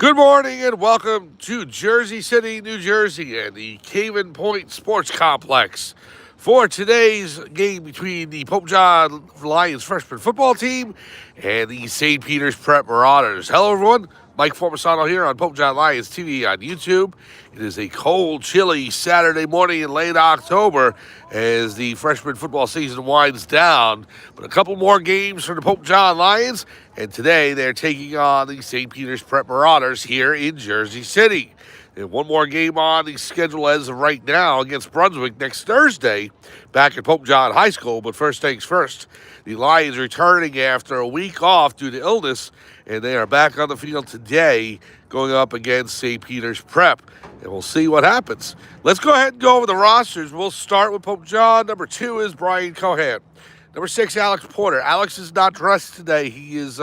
Good morning and welcome to Jersey City, New Jersey and the Caven Point Sports Complex for today's game between the Pope John Lions freshman football team and the St. Peter's Prep Marauders. Hello, everyone. Mike Formasano here on Pope John Lions TV on YouTube. It is a cold, chilly Saturday morning in late October as the freshman football season winds down. But a couple more games for the Pope John Lions, and today they're taking on the St. Peter's Prep Marauders here in Jersey City. They have one more game on the schedule as of right now against Brunswick next Thursday back at Pope John High School. But first things first, the Lions returning after a week off due to illness, and they are back on the field today going up against St. Peter's Prep. And we'll see what happens. Let's go ahead and go over the rosters. We'll start with Pope John. Number 2 is Brian Cohan. Number 6, Alex Porter. Alex is not dressed today. He is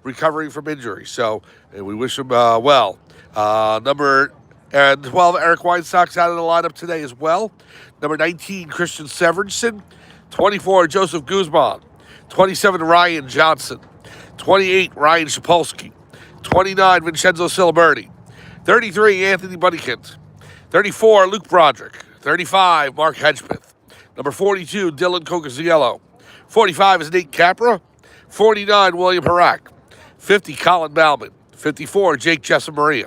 recovering from injury, so and we wish him well. Number 12, Eric Weinstock's out of the lineup today as well. Number 19, Christian Severinson. 24, Joseph Guzman. 27, Ryan Johnson. 28, Ryan Shapolsky. 29, Vincenzo Ciliberti. 33, Anthony Bunnykint. 34, Luke Broderick. 35, Mark Hedgepeth. Number 42, Dylan Cocaziello. 45 is Nate Capra. 49, William Harak. 50, Colin Bauman. 54, Jake Jessamaria.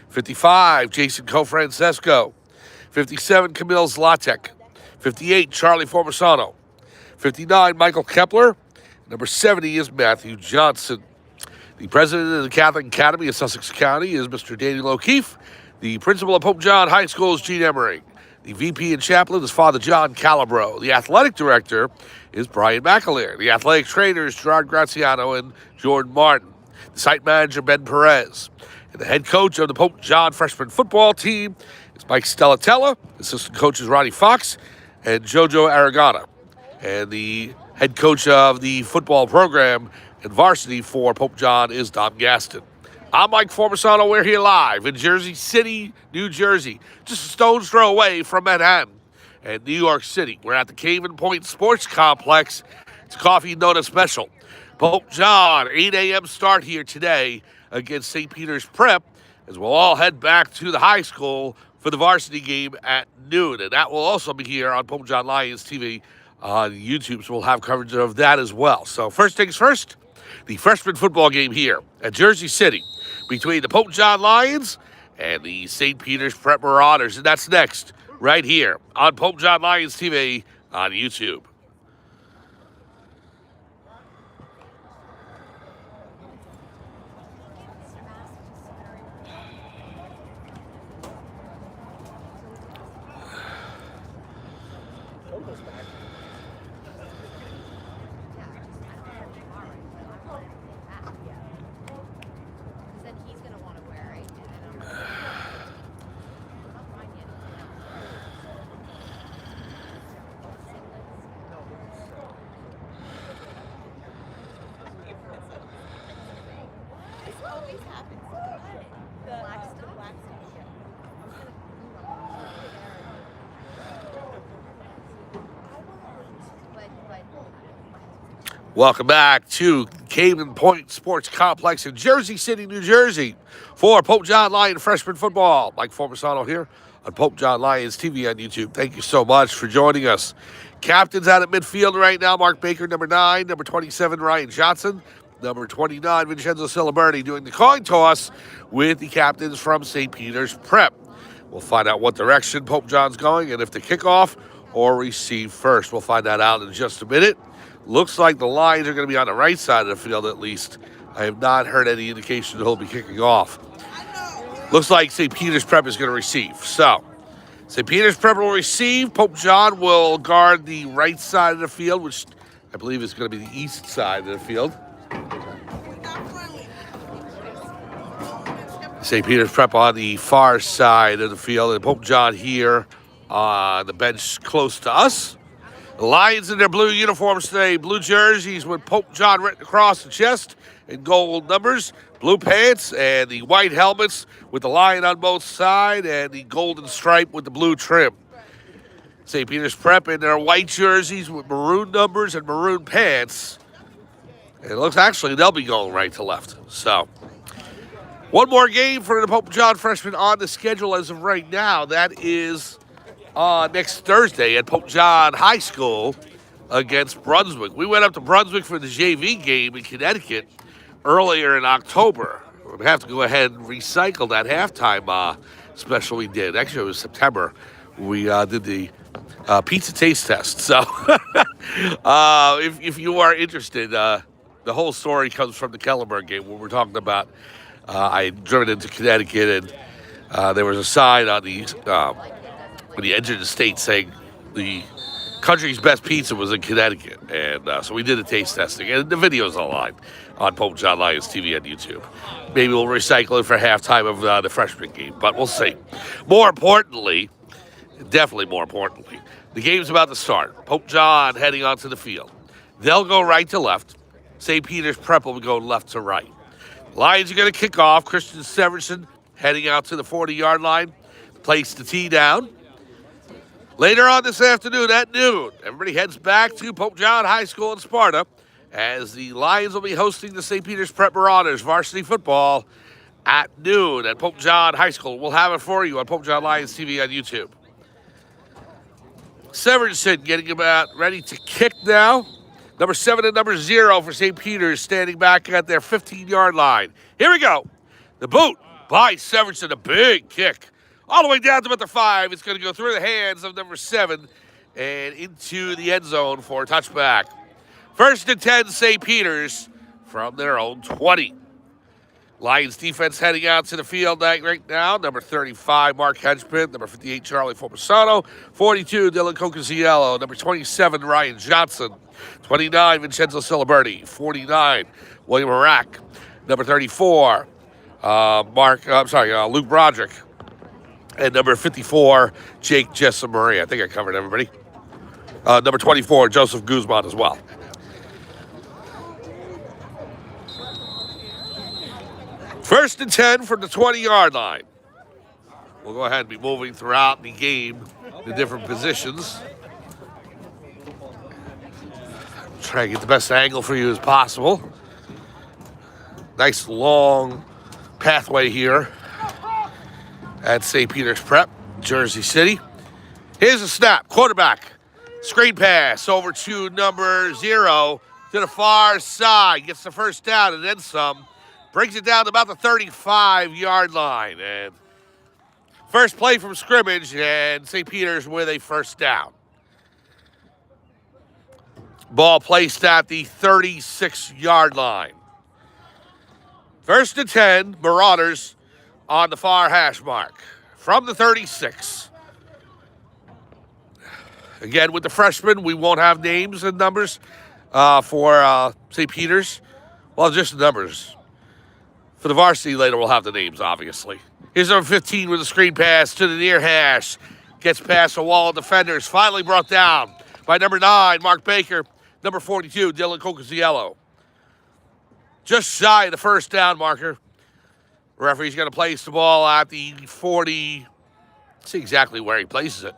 55, Jason Cofrancesco. 57, Camille Zlatek. 58, Charlie Formasano. 59, Michael Kepler. Number 70 is Matthew Johnson. The president of the Catholic Academy of Sussex County is Mr. Daniel O'Keefe. The principal of Pope John High School is Gene Emery. The VP and chaplain is Father John Calabro. The athletic director is Brian McAleer. The athletic trainers, Gerard Graziano and Jordan Martin. The site manager, Ben Perez. And the head coach of the Pope John freshman football team is Mike Stellatella. Assistant coach is Ronnie Fox and Jojo Aragona. And the head coach of the football program and varsity for Pope John is Dom Gaston. I'm Mike Formasano. We're here live in Jersey City, New Jersey, just a stone's throw away from Manhattan and New York City. We're at the Caven Point Sports Complex. It's a coffee and donut special. Pope John, 8 a.m. start here today against St. Peter's Prep, as we'll all head back to the high school for the varsity game at noon. And that will also be here on Pope John Lions TV on YouTube, so we'll have coverage of that as well. So first things first, the freshman football game here at Jersey City between the Pope John Lions and the St. Peter's Prep Marauders. And that's next, right here on Pope John Lions TV on YouTube. Welcome back to Caven Point Sports Complex in Jersey City, New Jersey for Pope John Lions freshman football. Mike Formasano here on Pope John Lions TV on YouTube. Thank you so much for joining us. Captains out at midfield right now, Mark Baker, number 9, number 27, Ryan Johnson, number 29, Vincenzo Ciliberti, doing the coin toss with the captains from St. Peter's Prep. We'll find out what direction Pope John's going and if to kick off or receive first. We'll find that out in just a minute. Looks like the Lions are going to be on the right side of the field at least. I have not heard any indication that he'll be kicking off. Looks like St. Peter's Prep is going to receive. So, St. Peter's Prep will receive. Pope John will guard the right side of the field, which I believe is going to be the east side of the field. St. Peter's Prep on the far side of the field, and Pope John here on the bench close to us. The Lions in their blue uniforms today, blue jerseys with Pope John written across the chest in gold numbers, blue pants, and the white helmets with the lion on both sides and the golden stripe with the blue trim. St. Peter's Prep in their white jerseys with maroon numbers and maroon pants. And it looks actually they'll be going right to left. So One more game for the Pope John Freshmen on the schedule as of right now. That is next Thursday at Pope John High School against Brunswick. We went up to Brunswick for the JV game in Connecticut earlier in October. We have to go ahead and recycle that halftime special we did. Actually, it was September. We did the pizza taste test. So if you are interested, the whole story comes from the Kellenberg game where we're talking about I had driven into Connecticut and there was a sign on the edge of the state saying the country's best pizza was in Connecticut. And so we did a taste testing. And the video's online on Pope John Lions TV on YouTube. Maybe we'll recycle it for halftime of the freshman game, but we'll see. More importantly, definitely more importantly, the game's about to start. Pope John heading onto the field. They'll go right to left. St. Peter's Prep will go left to right. Lions are going to kick off. Christian Severson heading out to the 40-yard line. Place the tee down. Later on this afternoon at noon, everybody heads back to Pope John High School in Sparta as the Lions will be hosting the St. Peter's Prep Marauders varsity football at noon at Pope John High School. We'll have it for you on Pope John Lions TV on YouTube. Severson getting about ready to kick now. Number 7 and number 0 for St. Peter's standing back at their 15-yard line. Here we go. The boot by Severson, a big kick. All the way down to about the 5. It's going to go through the hands of number 7 and into the end zone for a touchback. 1st and 10, St. Peter's from their own 20. Lions defense heading out to the field right now. Number 35, Mark Hedgepin. Number 58, Charlie Fomasano. 42, Dylan Cocasiello. Number 27, Ryan Johnson. 29, Vincenzo Ciliberti. 49, William Arack. Number 34, Luke Broderick. And number 54, Jake Jessamaria. I think I covered everybody. Number 24, Joseph Guzman as well. First and 10 from the 20-yard line. We'll go ahead and be moving throughout the game, the different positions. Try to get the best angle for you as possible. Nice long pathway here at St. Peter's Prep, Jersey City. Here's a snap. Quarterback. Screen pass over to number 0 to the far side. Gets the first down and then some. Brings it down to about the 35-yard line. And first play from scrimmage, and St. Peter's with a first down. Ball placed at the 36-yard line. 1st and 10, Marauders on the far hash mark from the 36. Again, with the freshmen, we won't have names and numbers for St. Peter's. Well, just the numbers. For the varsity later, we'll have the names, obviously. Here's number 15 with a screen pass to the near hash. Gets past a wall of defenders. Finally brought down by number 9, Mark Baker. Number 42, Dylan Cocasiello. Just shy of the first down marker. Referee's going to place the ball at the 40. Let's see exactly where he places it.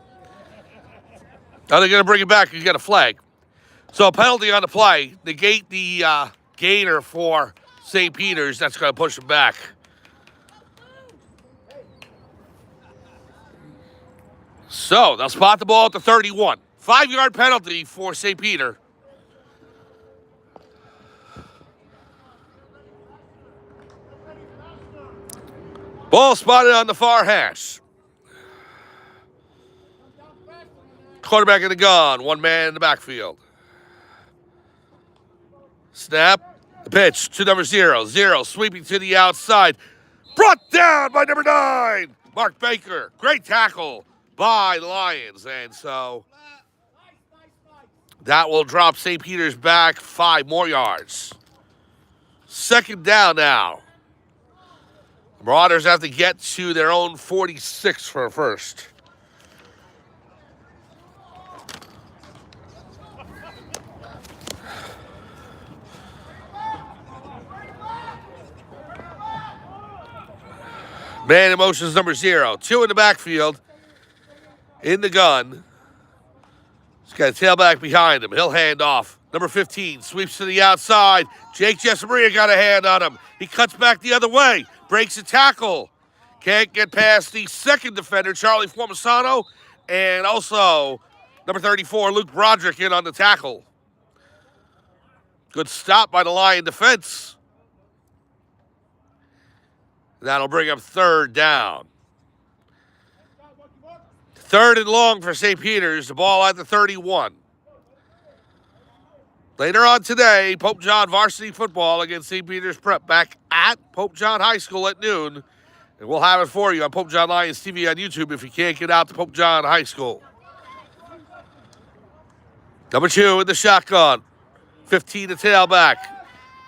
Now they're going to bring it back. He's got a flag. So a penalty on the play. Negate the gainer for St. Peter's. That's going to push him back. So they'll spot the ball at the 31. 5-yard penalty for St. Peter. Ball spotted on the far hash. Quarterback in the gun. One man in the backfield. Snap. The pitch to number 0. 0 sweeping to the outside. Brought down by number 9. Mark Baker. Great tackle by the Lions. And so that will drop St. Peter's back 5 more yards. 2nd down now. Marauders have to get to their own 46 for a first. Man in motion is number 0. 2 in the backfield. In the gun. He's got a tailback behind him. He'll hand off. Number 15 sweeps to the outside. Jake Jessamaria got a hand on him. He cuts back the other way. breaks a tackle. Can't get past the second defender, Charlie Formasano, and also number 34, Luke Broderick, in on the tackle. Good stop by the Lion defense. That'll bring up third down. Third and long for St. Peter's. The ball at the 31. Later on today, Pope John varsity football against St. Peter's Prep back at Pope John High School at noon. And we'll have it for you on Pope John Lions TV on YouTube if you can't get out to Pope John High School. Number 2 in the shotgun. 15 to tailback.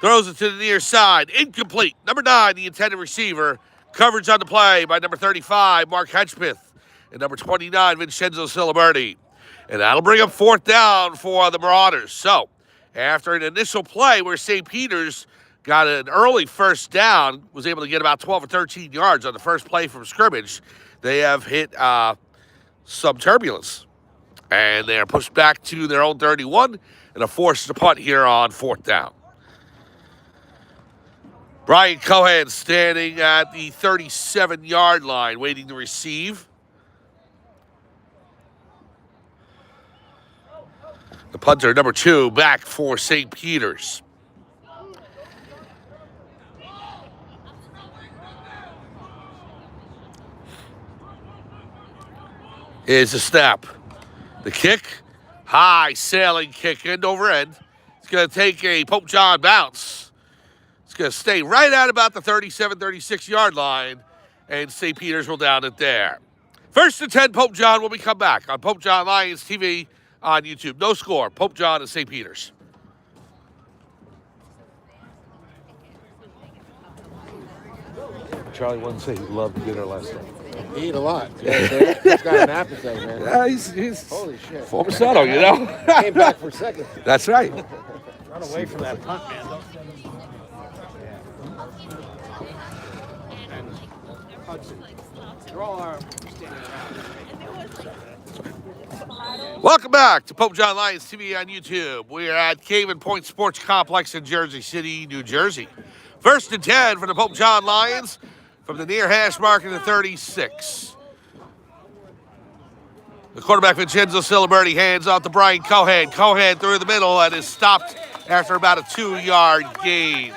Throws it to the near side. Incomplete. Number 9, the intended receiver. Coverage on the play by number 35, Mark Hedgepeth. And number 29, Vincenzo Ciliberti. And that'll bring up fourth down for the Marauders. So, after an initial play where St. Peter's got an early first down, was able to get about 12 or 13 yards on the first play from scrimmage, they have hit some turbulence. And they're pushed back to their own 31 and are forced to punt here on fourth down. Brian Cohen standing at the 37-yard line, waiting to receive. The punter, number 2, back for St. Peter's. Is the snap. The kick, high sailing kick, end over end. It's going to take a Pope John bounce. It's going to stay right at about the 37, 36-yard line, and St. Peter's will down it there. First and 10, Pope John, when we come back on Pope John Lions TV on YouTube. No score, Pope John and St. Peter's. Charlie wanted to say he loved dinner last night. He ate a lot. He's got an appetite, man. Yeah, he's holy shit. Formasano, you know. Came back for a second. That's right. Run away from that punt, man. Welcome back to Pope John Lions TV on YouTube. We are at Caven Point Sports Complex in Jersey City, New Jersey. First and 10 for the Pope John Lions from the near hash mark of the 36. The quarterback, Vincenzo Ciliberti, hands off to Brian Cohen. Cohen through the middle and is stopped after about a 2-yard gain.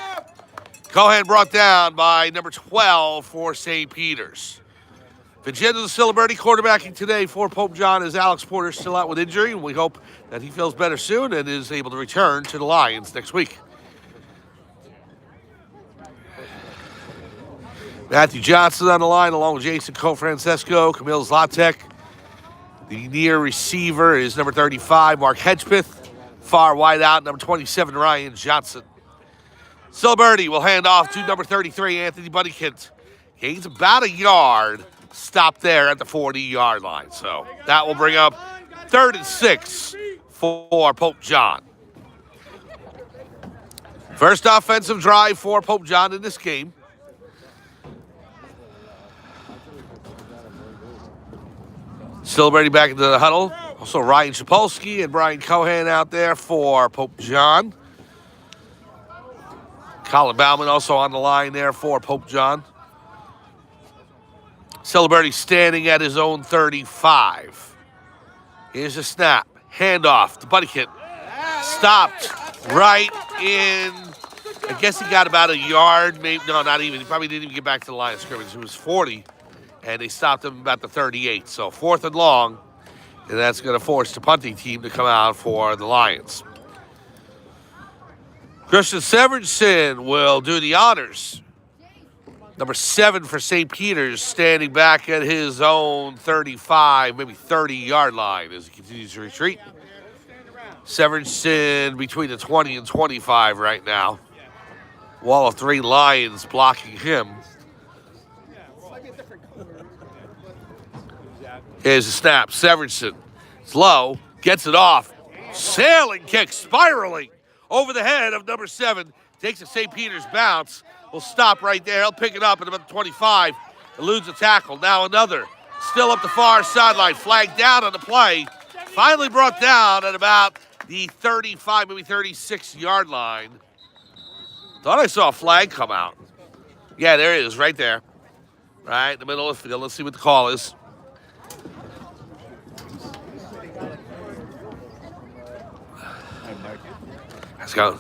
Cohen brought down by number 12 for St. Peter's. Vincenzo Ciliberti quarterbacking today for Pope John, as Alex Porter still out with injury, and we hope that he feels better soon and is able to return to the Lions next week. Matthew Johnson on the line along with Jason Cofrancesco, Camille Zlatek. The near receiver is number 35, Mark Hedgepeth. Far wide out, number 27, Ryan Johnson. Ciliberti will hand off to number 33, Anthony Buddykint. Gains about a yard. Stop there at the 40-yard line. So that will bring up 3rd and 6 for Pope John. First offensive drive for Pope John in this game. Ciliberti back into the huddle. Also Ryan Shapolsky and Brian Cohen out there for Pope John. Colin Bauman also on the line there for Pope John. Ciliberti standing at his own 35. Here's a snap. Handoff to Buddykint. Stopped right in. I guess he got about a yard. Maybe no, not even. He probably didn't even get back to the line of scrimmage. It was 40. And they stopped him about the 38. So 4th and long. And that's going to force the punting team to come out for the Lions. Christian Severinson will do the honors. Number 7 for St. Peter's, standing back at his own 35, maybe 30-yard line as he continues to retreat. Severinson between the 20 and 25 right now. Wall of 3 Lions blocking him. Here's a snap. Severinson. It's low. Gets it off. Sailing kick, spiraling over the head of number 7. Takes a St. Peter's bounce. Will stop right there. He'll pick it up at about 25. Eludes a tackle. Now another. Still up the far sideline. Flagged down on the play. Finally brought down at about the 35, maybe 36-yard line. Thought I saw a flag come out. Yeah, there it is, right there. Right in the middle of the field. Let's see what the call is. Let's go.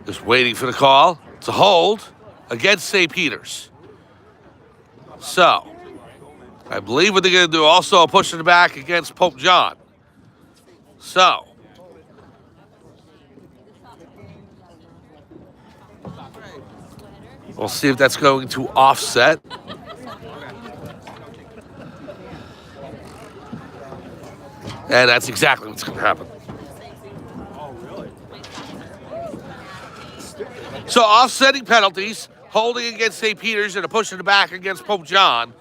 Just waiting for the call. It's a hold against St. Peter's. So, I believe what they're going to do also pushing it back against Pope John. So, we'll see if that's going to offset. And that's exactly what's going to happen. So offsetting penalties, holding against St. Peter's and a pushing it back against Pope John.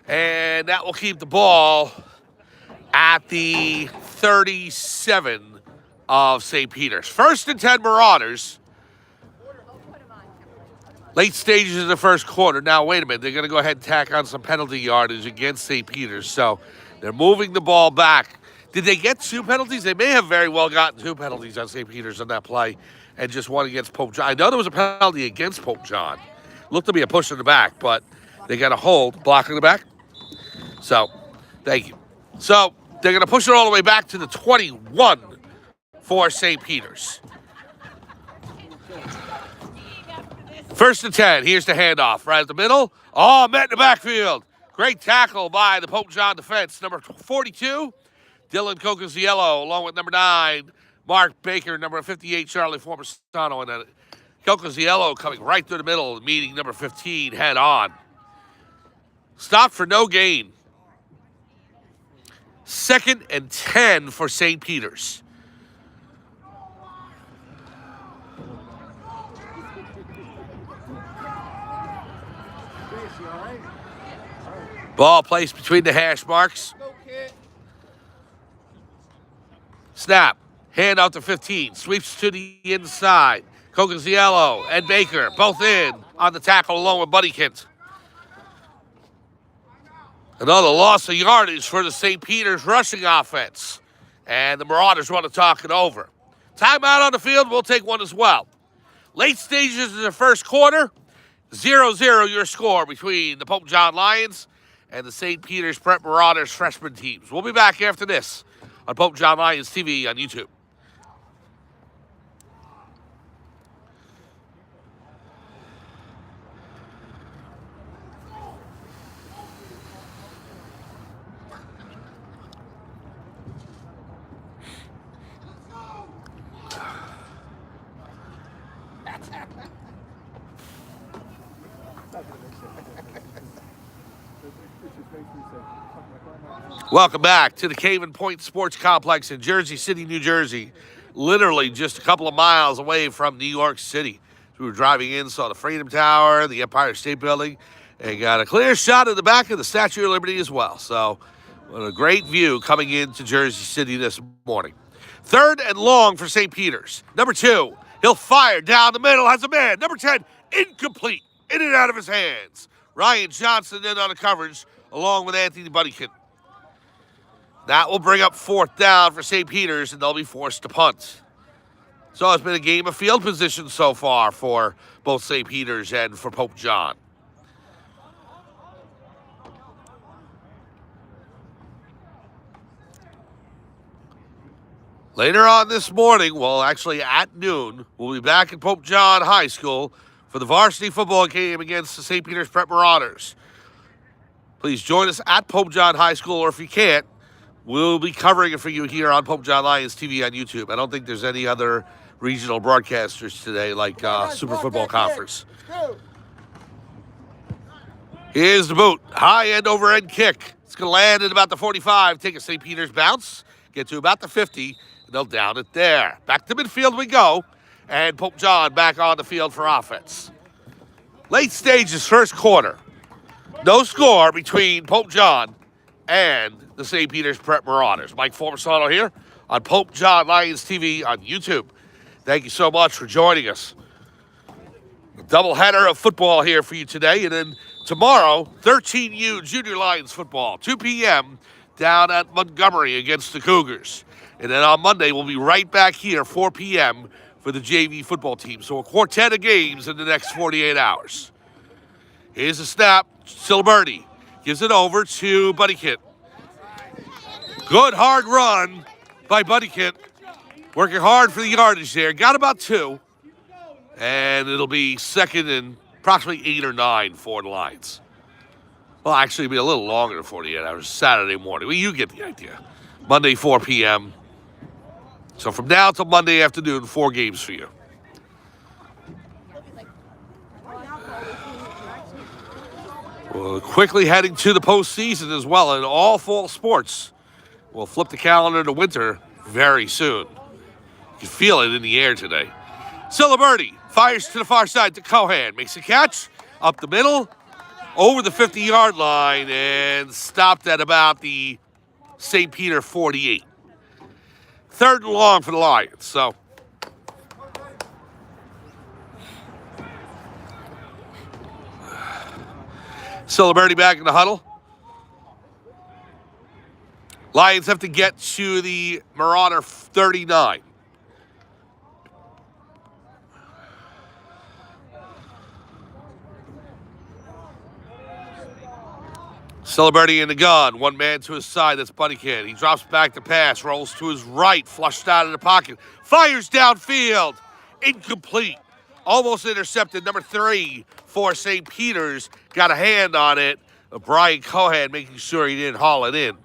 And that will keep the ball at the 37 of St. Peter's. 1st and 10 Marauders. Late stages of the first quarter. Now, wait a minute. They're going to go ahead and tack on some penalty yardage against St. Peter's. So they're moving the ball back. Did they get 2 penalties? They may have very well gotten 2 penalties on St. Peter's on that play and just one against Pope John. I know there was a penalty against Pope John. Looked to be a push in the back, but they got a hold, blocking the back. So, thank you. So, they're going to push it all the way back to the 21 for St. Peter's. 1st and 10. Here's the handoff. Right at the middle. Oh, met in the backfield. Great tackle by the Pope John defense. Number 42, Dylan Cocaziello, along with number 9, Mark Baker, number 58, Charlie Formasano. And then Cocaziello coming right through the middle, meeting number 15 head on. Stopped for no gain. 2nd and 10 for St. Peter's. Ball placed between the hash marks. Snap. Hand out to 15. Sweeps to the inside. Cocaziello and Baker both in on the tackle along with Buddykins. Another loss of yardage for the St. Peter's rushing offense. And the Marauders want to talk it over. Timeout on the field. We'll take one as well. Late stages of the first quarter. 0-0 your score between the Pope John Lions and the St. Peter's Prep Marauders freshman teams. We'll be back after this on Pope John Lions TV on YouTube. Welcome back to the Caven Point Sports Complex in Jersey City, New Jersey. Literally just a couple of miles away from New York City. We were driving in, saw the Freedom Tower, the Empire State Building, and got a clear shot of the back of the Statue of Liberty as well. So, what a great view coming into Jersey City this morning. 3rd and long for St. Peter's. Number 2, he'll fire down the middle, has a man. Number 10, incomplete, in and out of his hands. Ryan Johnson in on the coverage, along with Anthony Buddykins. That will bring up 4th down for St. Peter's, and they'll be forced to punt. So it's been a game of field position so far for both St. Peter's and for Pope John. Later on this morning, well, actually at noon, we'll be back at Pope John High School for the varsity football game against the St. Peter's Prep Marauders. Please join us at Pope John High School, or if you can't, we'll be covering it for you here on Pope John Lions TV on YouTube. I don't think there's any other regional broadcasters today like Super Football Conference. Here's the boot. High end over end kick. It's going to land at about the 45. Take a St. Peter's bounce. Get to about the 50. And they'll down it there. Back to midfield we go. And Pope John back on the field for offense. Late stages, first quarter. No score between Pope John and the St. Peter's Prep Marauders. Mike Formasano here on Pope John Lions TV on YouTube. Thank you so much for joining us. A doubleheader of football here for you today, and then Tomorrow, 13U Junior Lions football, 2 p.m. down at Montgomery against the Cougars. And then on Monday, we'll be right back here, 4 p.m. for the JV football team. So a quartet of games in the next 48 hours. Here's a snap. Silberti gives it over to Buddy Kit. Good hard run by Buddy Kit. Working hard for the yardage there. Got about 2. And it'll be second and approximately 8 or 9 for the Lions. Well, actually, it'll be a little longer than 48 hours. Saturday morning. Well, you get the idea. Monday, 4 p.m. So from now till Monday afternoon, 4 games for you. Well, quickly heading to the postseason as well in all fall sports. We'll flip the calendar to winter very soon. You can feel it in the air today. Ciliberti fires to the far side to Cohan. Makes a catch up the middle, over the 50-yard line, and stopped at about the St. Peter 48. 3rd and long for the Lions. So Ciliberti back in the huddle. Lions have to get to the Marauder 39. Ciliberti in the gun. One man to his side. That's Buddy Kid. He drops back to pass. Rolls to his right. Flushed out of the pocket. Fires downfield. Incomplete. Almost intercepted. Number 3 for St. Peter's. Got a hand on it. Brian Cohan making sure he didn't haul it in.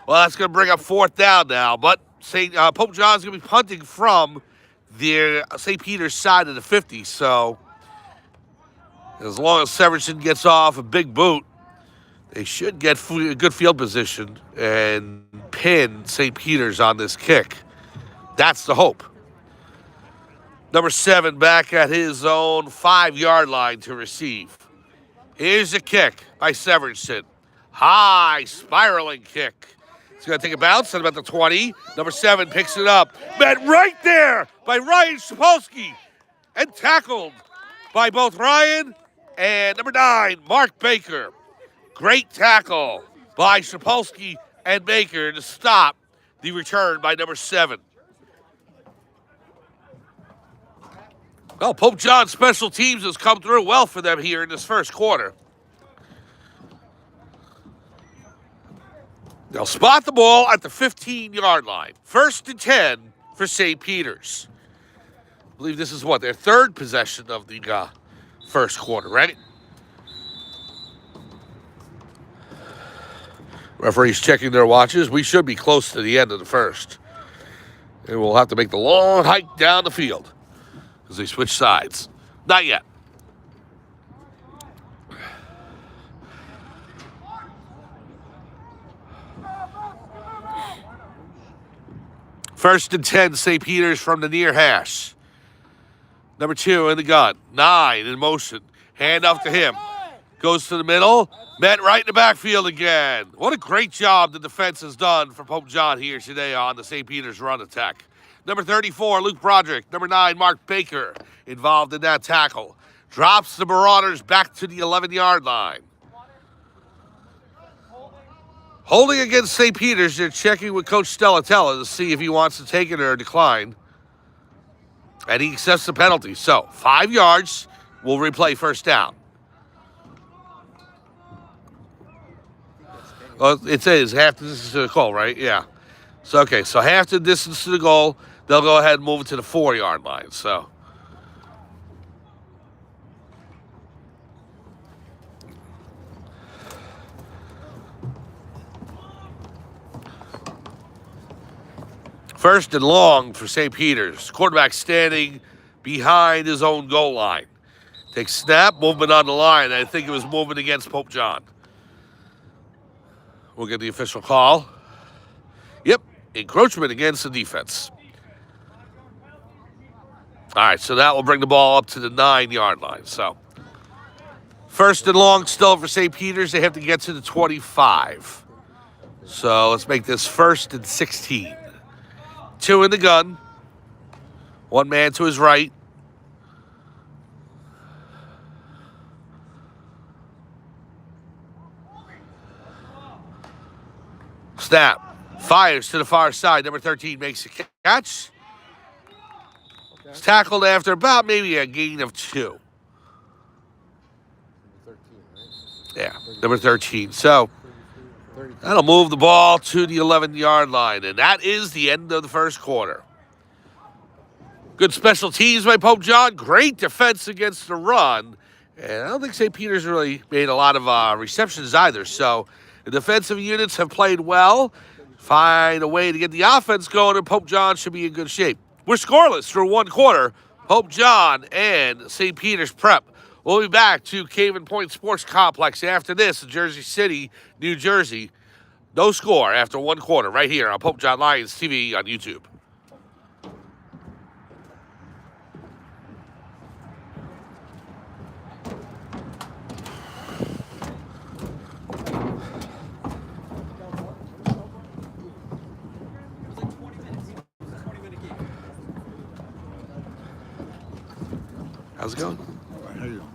Well, that's going to bring up 4th down now. But Pope John's going to be punting from the St. Peter's side of the 50. So as long as Severson gets off a big boot, they should get a good field position and pin St. Peter's on this kick. That's the hope. Number 7 back at his own 5-yard line to receive. Here's a kick by Severson. High spiraling kick. He's going to take a bounce at about the 20. Number 7 picks it up. Met right there by Ryan Sapolsky. And tackled by both Ryan and number 9, Mark Baker. Great tackle by Sapolsky and Baker to stop the return by number 7. Well, Pope John special teams has come through well for them here in this first quarter. They'll spot the ball at the 15-yard line. 1st and 10 for St. Peter's. I believe this is their 3rd possession of the first quarter, right? Referees checking their watches. We should be close to the end of the first. And we'll have to make the long hike down the field as they switch sides. Not yet. First and 10, St. Peter's from the near hash. Number 2 in the gun. 9 in motion. Hand off to him. Goes to the middle. Met right in the backfield again. What a great job the defense has done for Pope John here today on the St. Peter's run attack. Number 34, Luke Broderick. Number 9, Mark Baker, involved in that tackle. Drops the Marauders back to the 11-yard line. Holding against St. Peter's, they're checking with Coach Stellatella to see if he wants to take it or decline. And he accepts the penalty. So, 5 yards, will replay 1st down. Well, it says half the distance to the goal, right? Yeah. So, okay, so half the distance to the goal, they'll go ahead and move it to the 4-yard line. So, first and long for St. Peter's. Quarterback standing behind his own goal line. Takes snap, movement on the line. I think it was movement against Pope John. We'll get the official call. Yep, encroachment against the defense. All right, so that will bring the ball up to the 9-yard line. So, first and long still for St. Peter's. They have to get to the 25. So, let's make this 1st and 16. 2 in the gun. 1 man to his right. Snap. Fires to the far side. Number 13 makes a catch. It's tackled after about maybe a gain of 2. 13, right? Yeah, number 13. So 32. that'll move the ball to the 11-yard line. And that is the end of the first quarter. Good special teams by Pope John. Great defense against the run. And I don't think St. Peter's really made a lot of receptions either. So the defensive units have played well. Find a way to get the offense going, and Pope John should be in good shape. We're scoreless through one quarter. Pope John and St. Peter's Prep. We'll be back to Caven Point Sports Complex after this in Jersey City, New Jersey. No score after one quarter right here on Pope John Lions TV on YouTube. How's it going? How you doing?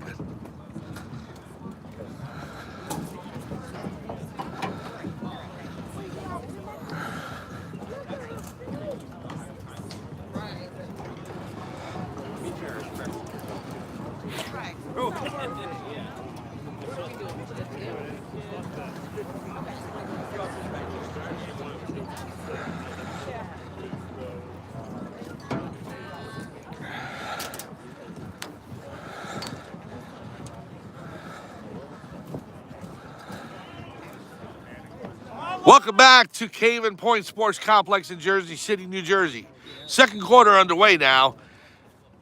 Welcome back to Caven Point Sports Complex in Jersey City, New Jersey. Second quarter underway now.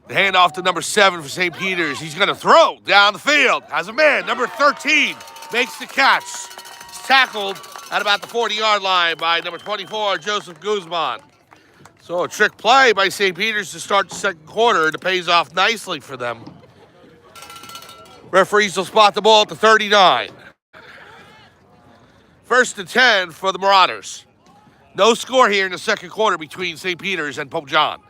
The handoff to number 7 for St. Peter's. He's going to throw down the field. Has a man. Number 13 makes the catch. He's tackled at about the 40-yard line by number 24, Joseph Guzman. So a trick play by St. Peter's to start the second quarter. It pays off nicely for them. Referees will spot the ball at the 39. First and 10 for the Marauders. No score here in the second quarter between St. Peter's and Pope John.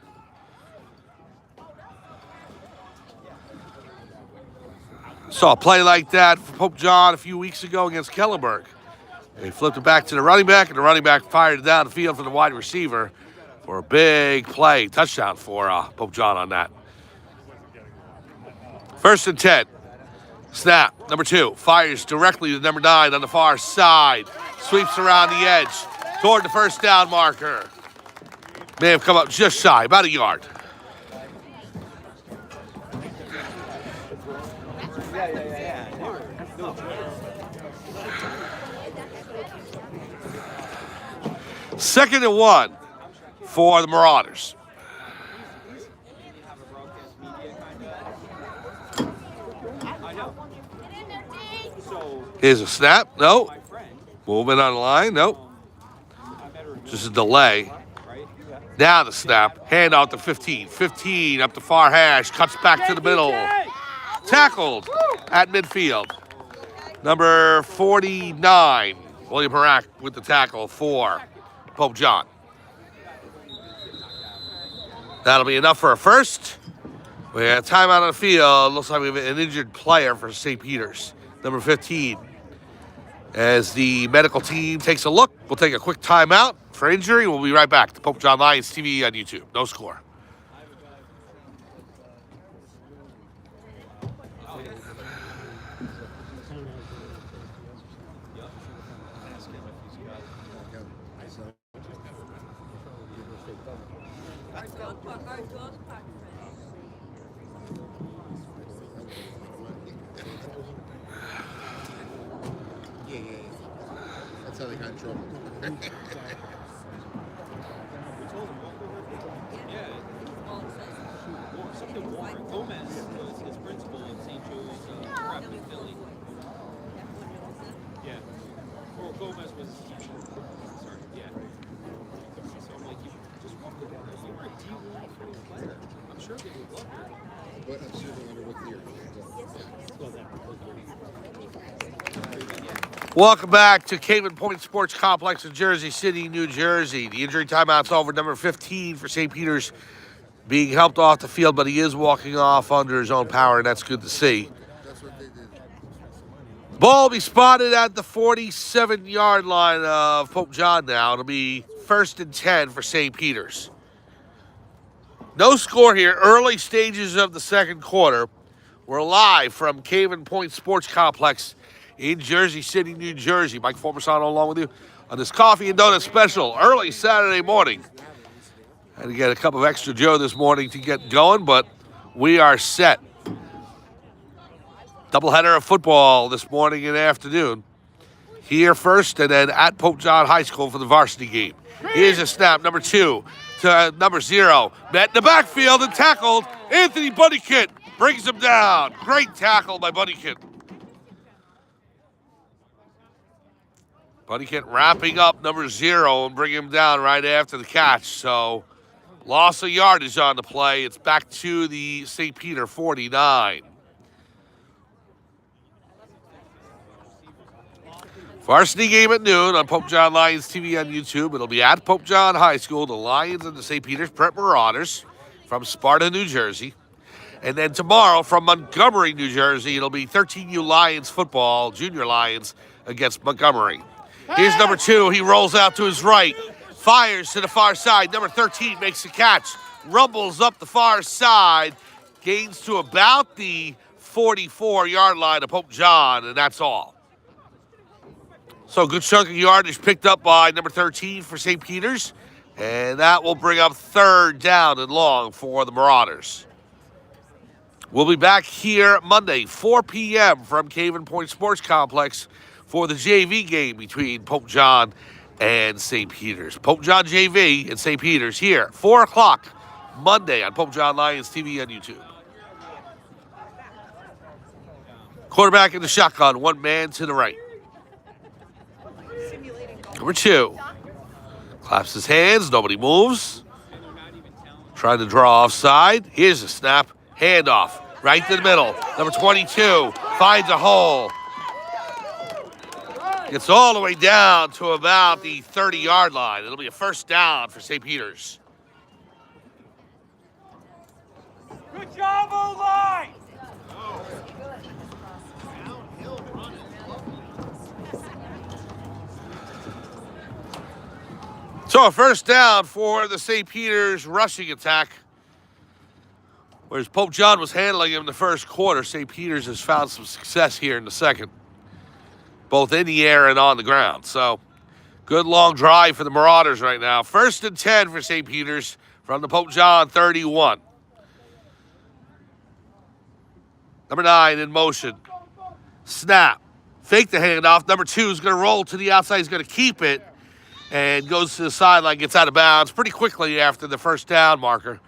Saw a play like that for Pope John a few weeks ago against Kellenberg. They flipped it back to the running back, and the running back fired it down the field for the wide receiver for a big play. Touchdown for Pope John on that. First and 10. Snap, number 2, fires directly to number 9 on the far side. Sweeps around the edge toward the first down marker. May have come up just shy, about a yard. Second and 1 for the Marauders. Here's a snap. No. Movement on the line. Nope. Just a delay. Now the snap. Hand out to 15. 15 up the far hash. Cuts back to the middle. Tackled at midfield. Number 49. William Harak with the tackle for Pope John. That'll be enough for a first. We have timeout on the field. Looks like we have an injured player for St. Peter's. Number 15. As the medical team takes a look, we'll take a quick timeout for injury. We'll be right back to Pope John Lions TV on YouTube. No score. That's how they got in trouble. Gomez was his principal in St. Joe's prep in Philly. Yeah. Well, Gomez was sorry, yeah. So I'm like, you just walk the water. You were a D1 player. I'm sure they would love you. But I'm sure they wonder what year. Welcome back to Caven Point Sports Complex in Jersey City, New Jersey. The injury timeout's over. Number 15 for St. Peter's being helped off the field, but he is walking off under his own power, and that's good to see. That's what they did. Ball will be spotted at the 47-yard line of Pope John now. It'll be 1st and 10 for St. Peter's. No score here. Early stages of the second quarter. We're live from Caven Point Sports Complex in Jersey City, New Jersey. Mike Formerson along with you on this coffee and donut special early Saturday morning. Had to get a cup of extra Joe this morning to get going, but we are set. Doubleheader of football this morning and afternoon. Here first and then at Pope John High School for the varsity game. Here's a snap, number 2 to number 0. Met in the backfield and tackled. Anthony Bunnykit brings him down. Great tackle by Bunnykit. Bunnykit wrapping up number 0 and bringing him down right after the catch. So loss of yardage on the play. It's back to the St. Peter 49. Varsity game at noon on Pope John Lions TV on YouTube. It'll be at Pope John High School. The Lions and the St. Peter's Prep Marauders from Sparta, New Jersey. And then tomorrow from Montgomery, New Jersey, it'll be 13U Lions football, Junior Lions, against Montgomery. Here's number 2. He rolls out to his right. Fires to the far side. Number 13 makes the catch. Rumbles up the far side. Gains to about the 44-yard line of Pope John, and that's all. So good chunk of yardage picked up by number 13 for St. Peter's. And that will bring up 3rd down and long for the Marauders. We'll be back here Monday, 4 p.m. from Caven Point Sports Complex for the JV game between Pope John and St. Peter's. Pope John JV and St. Peter's here, 4 o'clock Monday on Pope John Lions TV on YouTube. Quarterback in the shotgun, one man to the right. Number 2. Claps his hands, nobody moves. Trying to draw offside. Here's a snap, handoff, right to the middle. Number 22 finds a hole. Gets all the way down to about the 30-yard line. It'll be a 1st down for St. Peter's. Good job, O-line! So a 1st down for the St. Peter's rushing attack. Whereas Pope John was handling him in the first quarter, St. Peter's has found some success here in the second, both in the air and on the ground. So good long drive for the Marauders right now. 1st and 10 for St. Peter's from the Pope John 31. Number 9 in motion. Snap. Fake the handoff. Number 2 is going to roll to the outside. He's going to keep it. And goes to the sideline, gets out of bounds pretty quickly after the 1st down marker.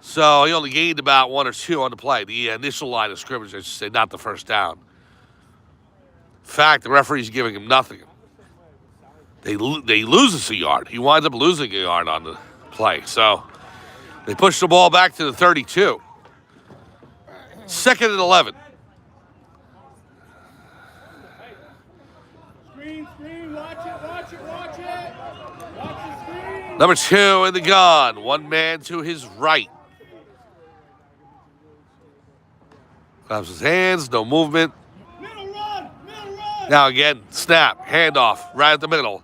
So he only gained about 1 or 2 on the play. The initial line of scrimmage, I should say, not the 1st down. In fact, the referee's giving him nothing. They lose us a yard. He winds up losing a yard on the play. So they push the ball back to the 32. 2nd and 11. Number 2 in the gun. One man to his right. Claps his hands, no movement. Middle run! Now again, snap, handoff, right at the middle.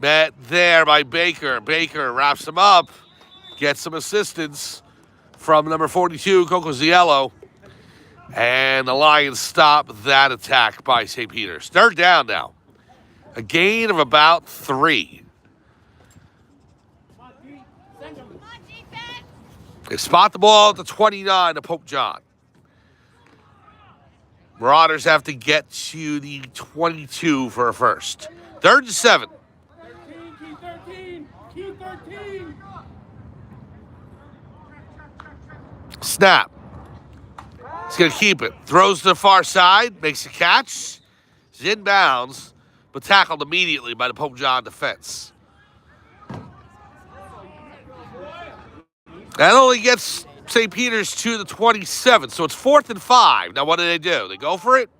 Met there by Baker. Baker wraps him up. Gets some assistance from number 42, Coco Ziello. And the Lions stop that attack by St. Peter's. 3rd down now. A gain of about 3. They spot the ball at the 29 to Pope John. Marauders have to get to the 22 for a 1st. 3rd and 7. 13, Q13. Snap. He's going to keep it. Throws to the far side, makes a catch. He's inbounds, but tackled immediately by the Pope John defense. That only gets St. Peter's to the 27, so it's 4th and 5. Now, what do? They go for it?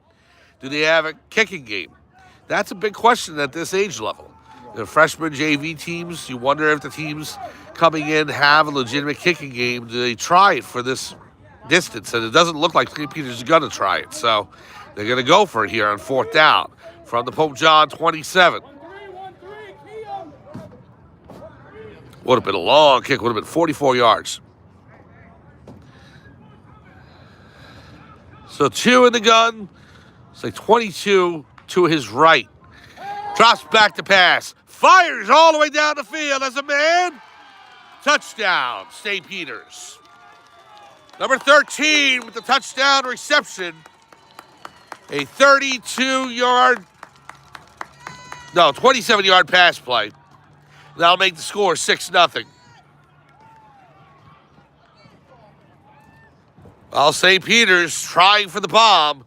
Do they have a kicking game? That's a big question at this age level. The freshman JV teams, you wonder if the teams coming in have a legitimate kicking game. Do they try it for this distance? And it doesn't look like St. Peter's is going to try it. So They're going to go for it here on 4th down from the Pope John 27. 1-3, key 'em. Would have been a long kick, would have been 44 yards. So 2 in the gun. It's like 22 to his right. Drops back to pass. Fires all the way down the field as a man. Touchdown, St. Peter's. Number 13 with the touchdown reception. A 27-yard pass play. That'll make the score 6-0. Well, St. Peter's trying for the bomb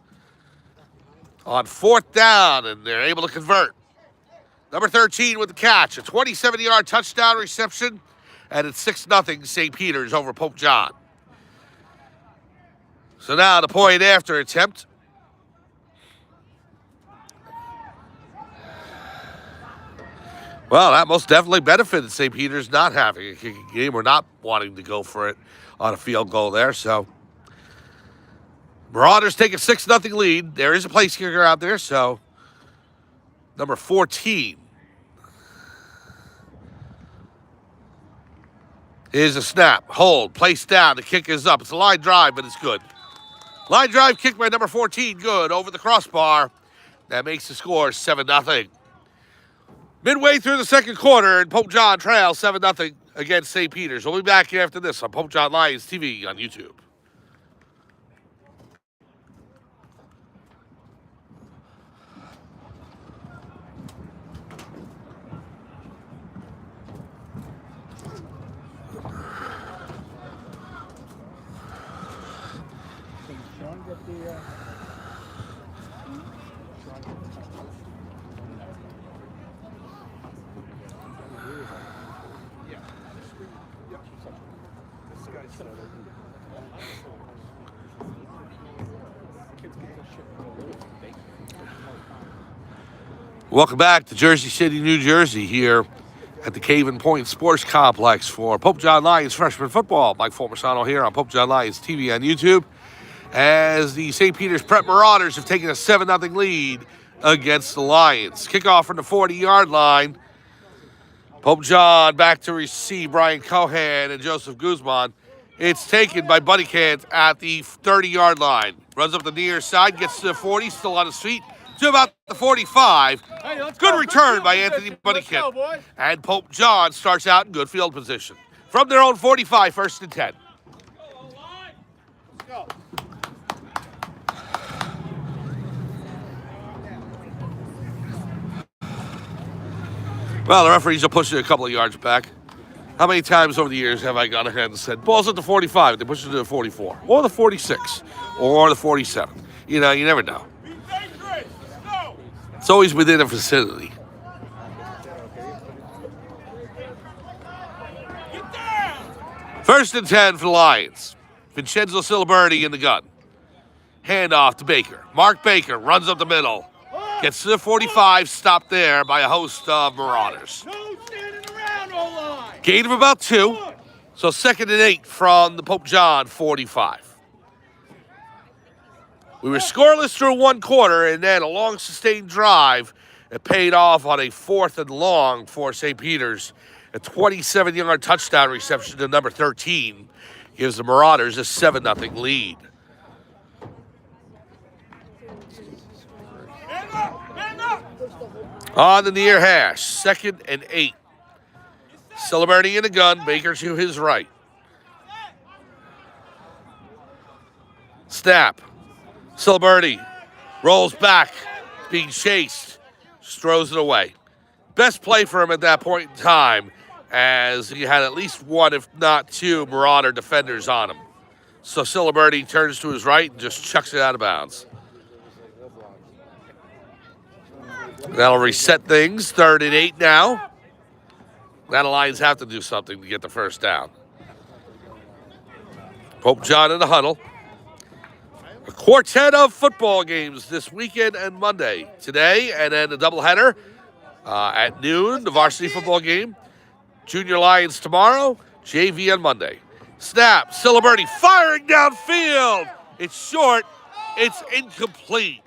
on 4th down, and they're able to convert. Number 13 with the catch, a 27-yard touchdown reception, and it's 6-0 St. Peter's over Pope John. So now the point after attempt. Well, that most definitely benefited St. Peter's not having a kicking game or not wanting to go for it on a field goal there. So Marauders take a 6-0 lead. There is a place kicker out there, so number 14. Here's a snap, hold, place down, the kick is up. It's a line drive, but it's good. Line drive kick by number 14, good, over the crossbar. That makes the score 7-0. Midway through the second quarter, and Pope John trails 7-0 against St. Peter's. We'll be back after this on Pope John Lions TV on YouTube. Welcome back to Jersey City, New Jersey, here at the Caven Point Sports Complex for Pope John Lions freshman football. Mike Formasano here on Pope John Lions TV on YouTube, as the St. Peter's Prep Marauders have taken a 7-0 lead against the Lions. Kickoff from the 40-yard line. Pope John back to receive Brian Cohan and Joseph Guzman. It's taken by Buddy Kant at the 30-yard line. Runs up the near side, gets to the 40, still on his feet, to about the 45. Good return by Anthony Bunnykent. And Pope John starts out in good field position. From their own 45, 1st and 10. Well, the referees will push it a couple of yards back. How many times over the years have I gone ahead and said, ball's at the 45, they push it to the 44, or the 46, or the 47. You know, you never know. It's always within a vicinity. First and 10 for the Lions. Vincenzo Siliberti in the gun. Handoff to Baker. Mark Baker runs up the middle. Gets to the 45, stopped there by a host of Marauders. Gain of about 2. So 2nd and 8 from the Pope John 45. We were scoreless through one quarter, and then a long sustained drive. It paid off on a 4th and long for St. Peter's. A 27-yard touchdown reception to number 13 gives the Marauders a 7-0 lead. On the near hash, 2nd and 8. Siliberti in the gun, Baker to his right. Snap. Siliberti rolls back, being chased, just throws it away. Best play for him at that point in time, as he had at least one, if not 2, Marauder defenders on him. So Siliberti turns to his right and just chucks it out of bounds. That'll reset things. 3rd and 8 now. Now the Lions have to do something to get the first down. Pope John in the huddle. A quartet of football games this weekend and Monday. Today, and then a doubleheader at noon, the varsity football game. Junior Lions tomorrow, JV on Monday. Snap, Siliberti firing downfield. It's short, it's incomplete.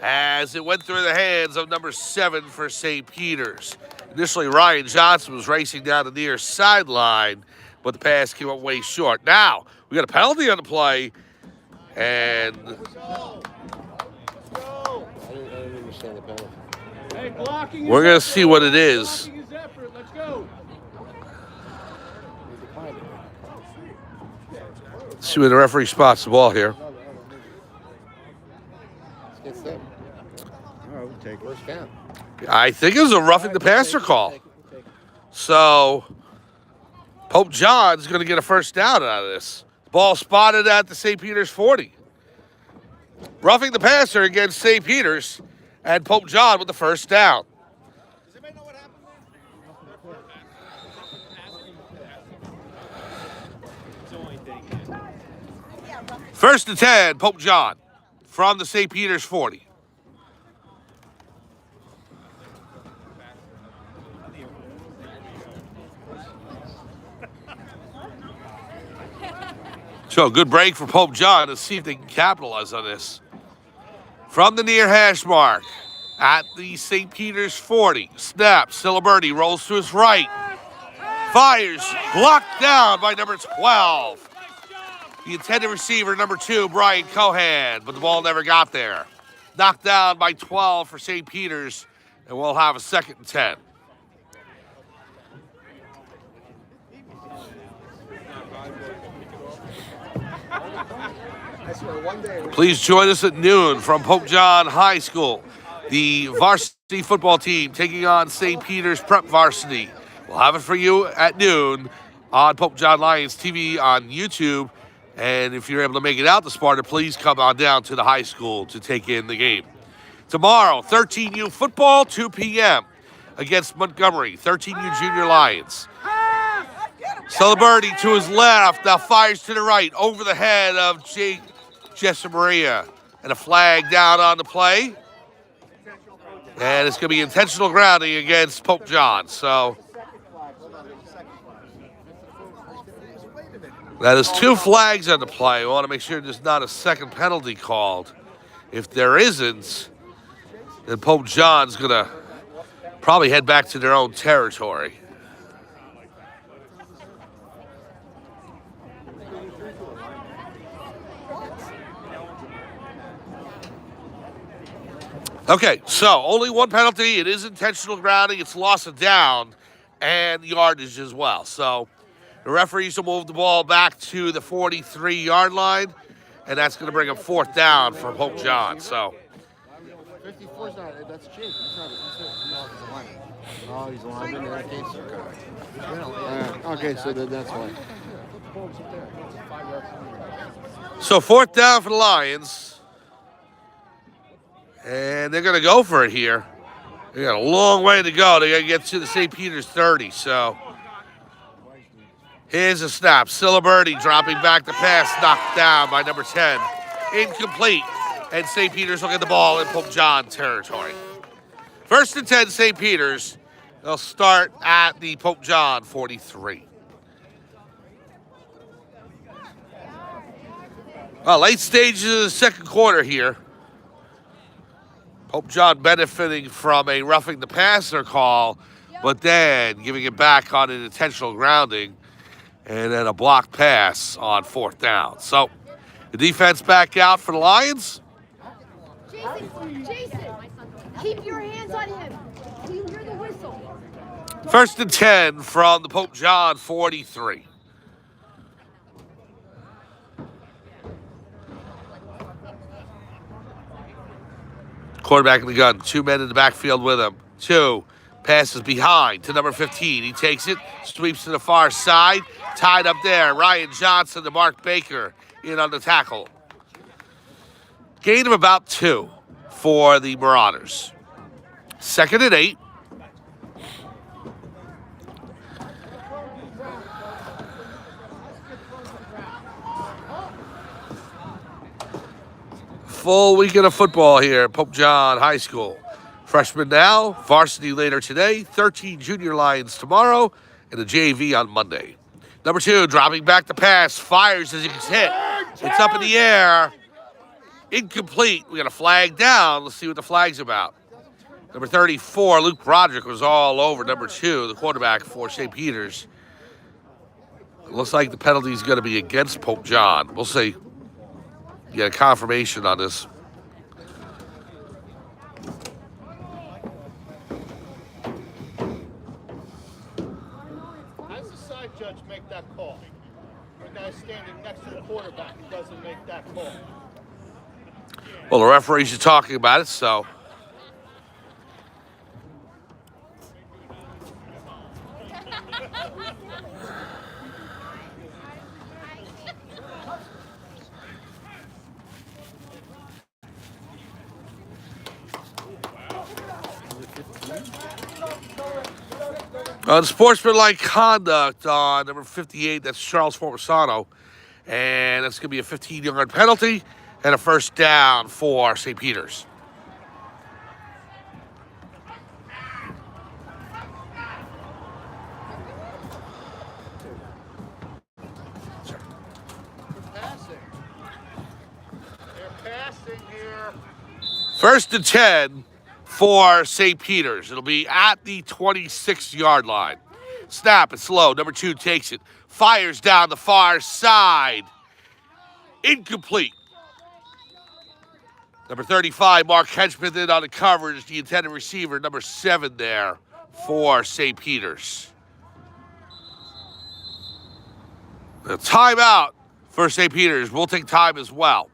as it went through the hands of number 7 for St. Peter's. Initially, Ryan Johnson was racing down the near sideline, but the pass came up way short. Now, we got a penalty on the play, and I didn't understand the penalty. Hey, blocking we're is going to effort. see what it is. Blocking is effort. Let's go. He declined it. See where the referee spots the ball here. It's them. All right, we'll take it. First down. I think it was a roughing the passer call. So, Pope John's going to get a first down out of this. Ball spotted at the St. Peter's 40. Roughing the passer against St. Peter's, and Pope John with the first down. Does anybody know what happened there? It's the only thing. First and 10, Pope John from the St. Peter's 40. So, good break for Pope John to see if they can capitalize on this. From the near hash mark at the St. Peter's 40. Snap, Ciliberti rolls to his right. Fires, blocked down by number 12. The intended receiver, number 2, Brian Cohan, but the ball never got there. Knocked down by 12 for St. Peter's, and we'll have a second and 10. I swear, one day. Please join us at noon from Pope John High School. The varsity football team taking on St. Peter's Prep Varsity. We'll have it for you at noon on Pope John Lions TV on YouTube. And if you're able to make it out to Sparta, please come on down to the high school to take in the game. Tomorrow, 13U football, 2 p.m. against Montgomery, 13U Junior Lions. Ciliberti to his left, now fires to the right, over the head of Jake Jessamaria. And a flag down on the play. And it's going to be intentional grounding against Pope John. So that is 2 flags on the play. We want to make sure there's not a second penalty called. If there isn't, then Pope John's going to probably head back to their own territory. Okay, so only 1 penalty. It is intentional grounding. It's loss of down and yardage as well. So the referees will move the ball back to the 43-yard line, and that's going to bring up 4th down for Pope John. So 54 is not. That's Jake. He's not. He's a lineman. Oh, he's a lineman in that case. Okay, so that's why. So 4th down for the Lions. And they're going to go for it here. They got a long way to go. They got to get to the St. Peter's 30. So here's a snap. Ciliberti dropping back the pass, knocked down by number 10. Incomplete. And St. Peter's will get the ball in Pope John territory. 1st and 10, St. Peter's. They'll start at the Pope John 43. Well, late stages of the second quarter here. Pope John benefiting from a roughing the passer call, but then giving it back on an intentional grounding and then a blocked pass on 4th down. So the defense back out for the Lions. Jason, keep your hands on him. You hear the whistle. 1st and 10 from the Pope John 43. Quarterback in the gun, 2 men in the backfield with him. 2 passes behind to number 15. He takes it, sweeps to the far side, tied up there. Ryan Johnson to Mark Baker in on the tackle. Gain of about 2 for the Marauders. 2nd and 8. Full weekend of football here at Pope John High School. Freshmen now, varsity later today, 13 Junior Lions tomorrow, and the JV on Monday. Number 2, dropping back the pass, fires as he gets hit. It's up in the air, Incomplete. We got a flag down. Let's see what the flag's about. Number 34, Luke Broderick, was all over number 2, the quarterback for St. Peter's. It looks like the penalty is going to be against Pope John. We'll see. You got a confirmation on this. How does the side judge make that call? The guy standing next to the quarterback who doesn't make that call. Well, the referees are talking about it, so. Unsportsmanlike conduct on number 58, that's Charles Formasano. And that's going to be a 15-yard penalty and a first down for St. Peter's. Passing. They're passing here. First and 10 for St. Peter's. It'll be at the 26-yard line. Snap, it's low. Number 2 takes it. Fires down the far side. Incomplete. Number 35, Mark Henchman in on the coverage. The intended receiver, number 7 there for St. Peter's. A timeout for St. Peter's. We'll take time as well.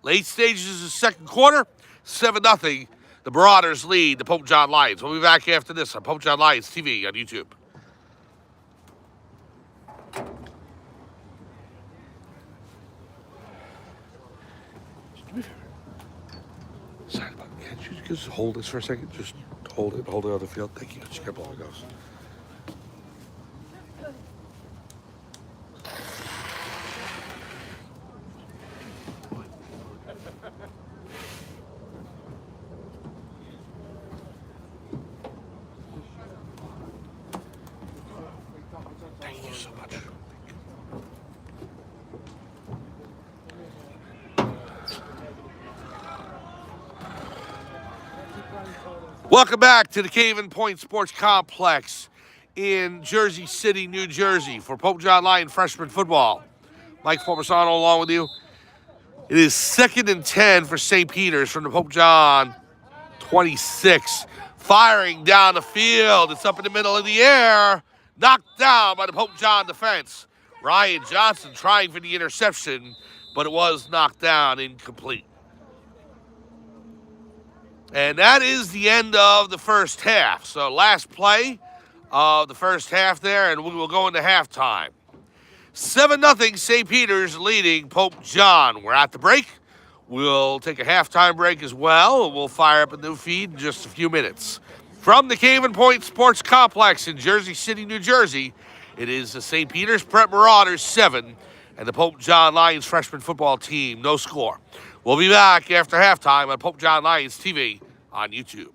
Late stages of the second quarter, 7-0. The Marauders lead the Pope John Lions. We'll be back after this on Pope John Lions TV on YouTube. Sorry about that. Can't you just hold this for a second? Just hold it on the field. Thank you. Just get how it goes. Thank you so much. Welcome back to the Cave Point Sports Complex in Jersey City, New Jersey for Pope John Lion freshman football. Mike Formasano along with you. It is 2nd and 10 for St. Peter's from the Pope John 26. Firing down the field. It's up in the middle of the air. Knocked down by the Pope John defense. Ryan Johnson trying for the interception, but it was knocked down, incomplete. And that is the end of the first half. So last play of the first half there, and we will go into halftime. 7-0 St. Peter's leading Pope John. We're at the break. We'll take a halftime break as well. We'll fire up a new feed in just a few minutes. From the Cave Point Sports Complex in Jersey City, New Jersey, it is the St. Peter's Prep Marauders 7 and the Pope John Lions freshman football team, no score. We'll be back after halftime on Pope John Lions TV on YouTube.